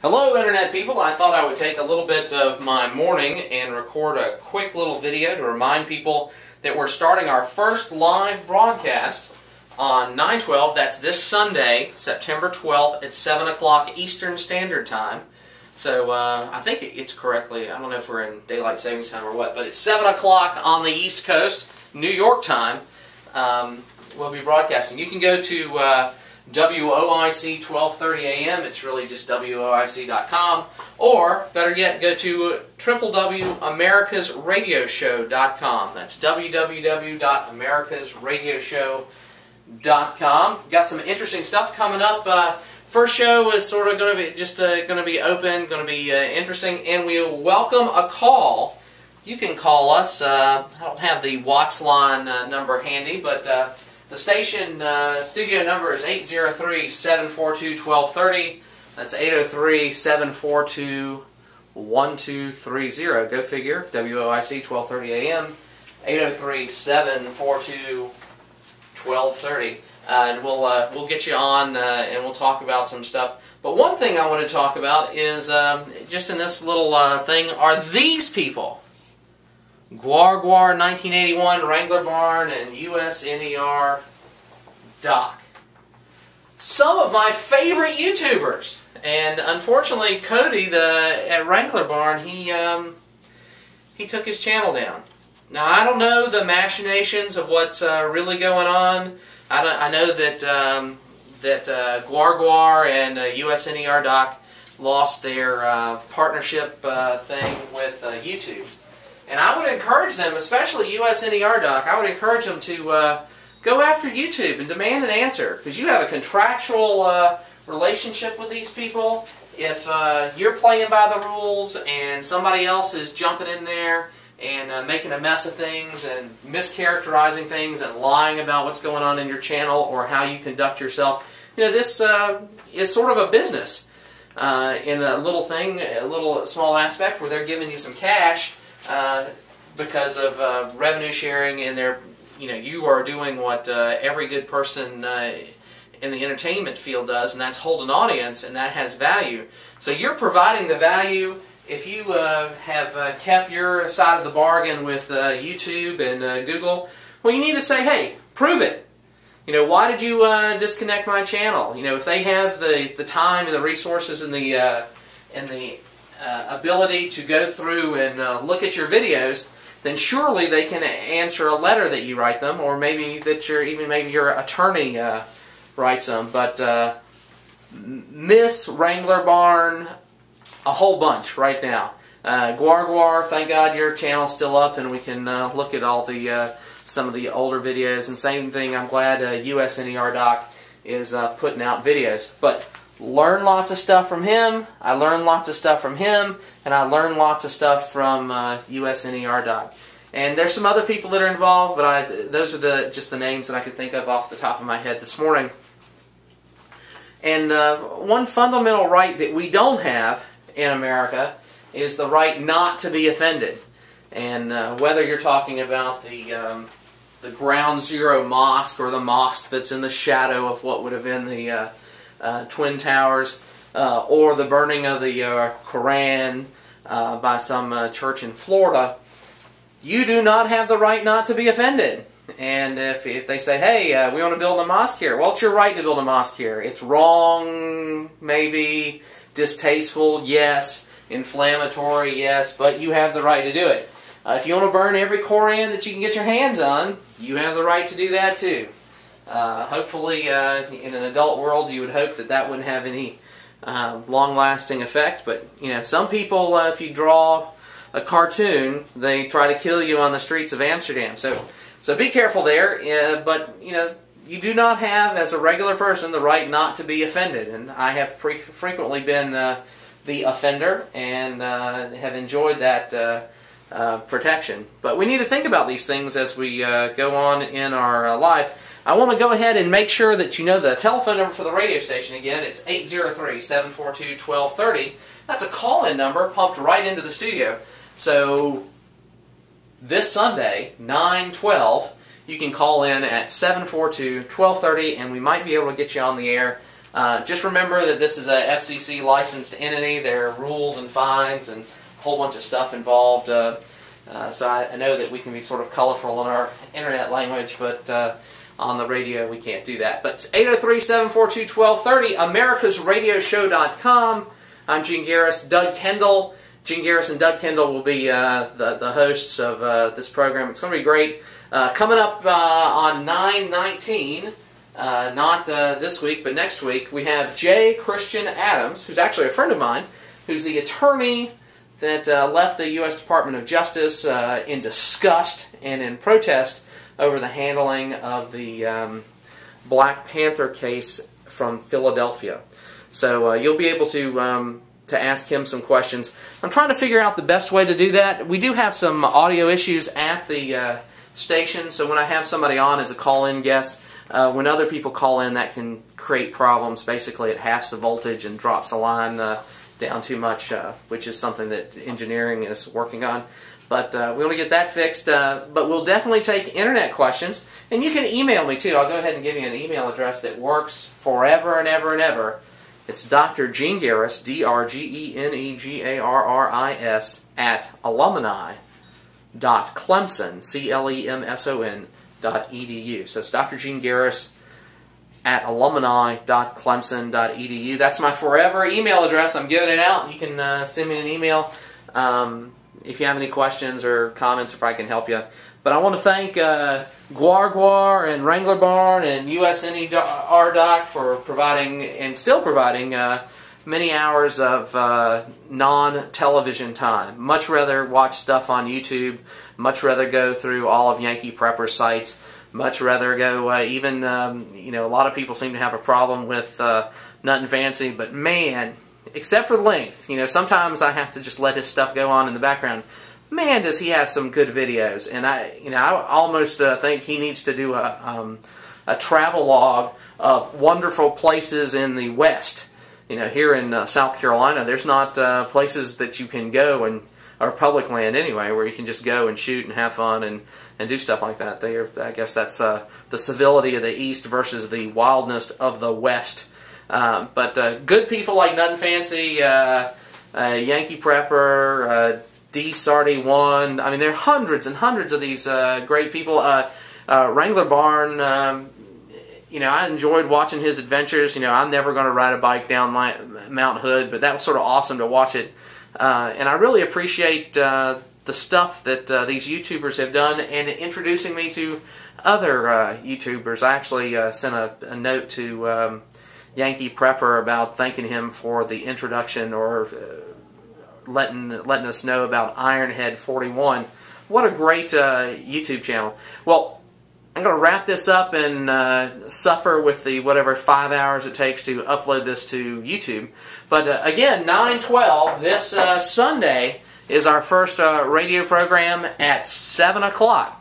Hello Internet people, I thought I would take a little bit of my morning and record a quick little video to remind people that we're starting our first live broadcast on 9/12, that's this Sunday, September 12th at 7 o'clock Eastern Standard Time. So I think it's correctly, I don't know if we're in Daylight Savings Time or what, but it's 7 o'clock on the East Coast, New York time. We'll be broadcasting. You can go to WOIC 1230 AM, it's really just WOIC.com, or better yet, go to www.americasradioshow.com. That's www.americasradioshow.com. Got some interesting stuff coming up. First show is sort of going to be just going to be open, going to be interesting, and we welcome a call. You can call us. I don't have the Watts line number handy, but the station studio number is 803-742-1230. That's 803-742-1230. Go figure. WOIC 1230 AM. 803-742-1230. And we'll get you on and we'll talk about some stuff. But one thing I want to talk about is just in this little thing are these people. Gwar 1981, Wrangler Barn, and USNER Doc. Some of my favorite YouTubers. And unfortunately, Cody at Wrangler Barn, he took his channel down. Now, I don't know the machinations of what's really going on. I know that Gwar and USNER Doc lost their partnership thing with YouTube. And I would encourage them, especially USNER Doc, I would encourage them to go after YouTube and demand an answer. Because you have a contractual relationship with these people. If you're playing by the rules and somebody else is jumping in there and making a mess of things and mischaracterizing things and lying about what's going on in your channel or how you conduct yourself, you know, this is sort of a business in a little thing, a little small aspect where they're giving you some cash because of revenue sharing, and you are doing what every good person in the entertainment field does, and that's hold an audience, and that has value. So you're providing the value. If you have kept your side of the bargain with YouTube and Google, well, you need to say, hey, prove it. You know, why did you disconnect my channel? You know, if they have the time and the resources and the ability to go through and look at your videos, then surely they can answer a letter that you write them, or maybe that maybe your attorney writes them. But Miss Wrangler Barn, a whole bunch right now. Gwar, thank God your channel's still up and we can look at all the some of the older videos. And same thing, I'm glad USNER Doc is putting out videos. But learn lots of stuff from him. I learned lots of stuff from him, and I learned lots of stuff from USNER Doc. And there's some other people that are involved, but those are just the names that I could think of off the top of my head this morning. And one fundamental right that we don't have in America is the right not to be offended. And whether you're talking about the Ground Zero Mosque or the mosque that's in the shadow of what would have been the Twin Towers, or the burning of the Koran by some church in Florida, you do not have the right not to be offended. And if they say, hey, we want to build a mosque here, well, it's your right to build a mosque here. It's wrong, maybe, distasteful, yes, inflammatory, yes, but you have the right to do it. If you want to burn every Koran that you can get your hands on, you have the right to do that too. Hopefully, in an adult world, you would hope that that wouldn't have any long-lasting effect. But some people, if you draw a cartoon, they try to kill you on the streets of Amsterdam. So be careful there. But you do not have, as a regular person, the right not to be offended. And I have frequently been the offender and have enjoyed that protection. But we need to think about these things as we go on in our life. I want to go ahead and make sure that you know the telephone number for the radio station. Again, it's 803-742-1230. That's a call-in number pumped right into the studio. So this Sunday, 9/12, you can call in at 742-1230, and we might be able to get you on the air Just remember that this is a FCC licensed entity. There are rules and fines and a whole bunch of stuff involved. So I know that we can be sort of colorful in our internet language, but on the radio we can't do that. But it's 803-742-1230, americasradioshow.com. I'm Gene Garris, Doug Kendall. Gene Garris and Doug Kendall will be the hosts of this program. It's going to be great. Coming up on 9/19, not this week, but next week, we have J. Christian Adams, who's actually a friend of mine, who's the attorney that left the U.S. Department of Justice in disgust and in protest over the handling of the Black Panther case from Philadelphia. So you'll be able to ask him some questions. I'm trying to figure out the best way to do that. We do have some audio issues at the station, so when I have somebody on as a call-in guest, when other people call in, that can create problems. Basically, it halves the voltage and drops the line down too much, which is something that engineering is working on. But we want to get that fixed. But we'll definitely take internet questions. And you can email me, too. I'll go ahead and give you an email address that works forever and ever and ever. It's Dr. Gene Garris, DrGeneGarris, at alumni.clemson, CLEMSON.edu. So it's Dr. Gene Garris at alumni.clemson.edu. That's my forever email address. I'm giving it out. You can send me an email if you have any questions or comments, if I can help you. But I want to thank Guar and Wrangler Barn and USNER Doc for providing, and still providing, many hours of non-television time. Much rather watch stuff on YouTube, much rather go through all of Yankee Prepper sites, much rather go even, you know, a lot of people seem to have a problem with Nothing Fancy, but man, except for length, you know, sometimes I have to just let his stuff go on in the background. Man, does he have some good videos, and I almost think he needs to do a travel log of wonderful places in the West. You know, here in South Carolina, there's not places that you can go, or public land anyway, where you can just go and shoot and have fun and do stuff like that. I guess that's the civility of the East versus the wildness of the West. But good people like Nothing Fancy, Yankee Prepper, D-Sardy1, I mean, there are hundreds and hundreds of these great people. Wrangler Barn, you know, I enjoyed watching his adventures. You know, I'm never going to ride a bike down Mount Hood, but that was sort of awesome to watch it. And I really appreciate the stuff that these YouTubers have done and introducing me to other YouTubers. I actually sent a note to Yankee Prepper about thanking him for the introduction, or letting us know about Ironhead 41. What a great YouTube channel. Well, I'm going to wrap this up and suffer with the whatever 5 hours it takes to upload this to YouTube. But again, 9/12 this Sunday is our first radio program at 7 o'clock.